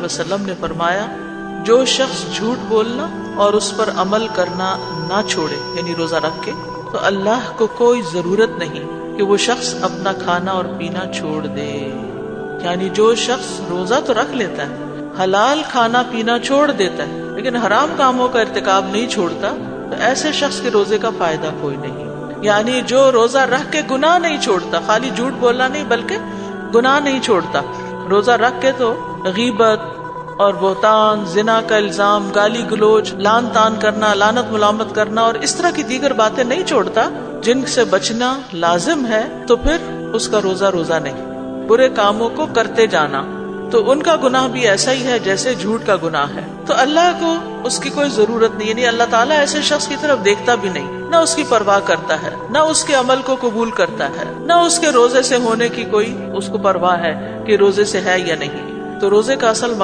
وسلم نے فرمایا جو شخص جھوٹ بولنا اور اس پر عمل کرنا نہ چھوڑے یعنی روزہ رکھ کے تو اللہ کو کوئی ضرورت نہیں کہ وہ شخص اپنا کھانا اور پینا چھوڑ دے. یعنی جو شخص روزہ تو رکھ لیتا ہے, حلال کھانا پینا چھوڑ دیتا ہے, لیکن حرام کاموں کا ارتکاب نہیں چھوڑتا, تو ایسے شخص کے روزے کا فائدہ کوئی نہیں. یعنی جو روزہ رکھ کے گناہ نہیں چھوڑتا, خالی جھوٹ بولنا نہیں بلکہ گناہ نہیں چھوڑتا, روزہ رکھ کے تو غیبت اور بہتان, زنا کا الزام, گالی گلوچ, لان تان کرنا, لعنت ملامت کرنا اور اس طرح کی دیگر باتیں نہیں چھوڑتا جن سے بچنا لازم ہے, تو پھر اس کا روزہ نہیں. برے کاموں کو کرتے جانا تو ان کا گناہ بھی ایسا ہی ہے جیسے جھوٹ کا گناہ ہے. تو اللہ کو اس کی کوئی ضرورت نہیں, یعنی اللہ تعالیٰ ایسے شخص کی طرف دیکھتا بھی نہیں, نہ اس کی پرواہ کرتا ہے, نہ اس کے عمل کو قبول کرتا ہے, نہ اس کے روزے سے ہونے کی کوئی اس کو پرواہ ہے کہ روزے سے ہے یا نہیں. تو روزے کا اصل مقصد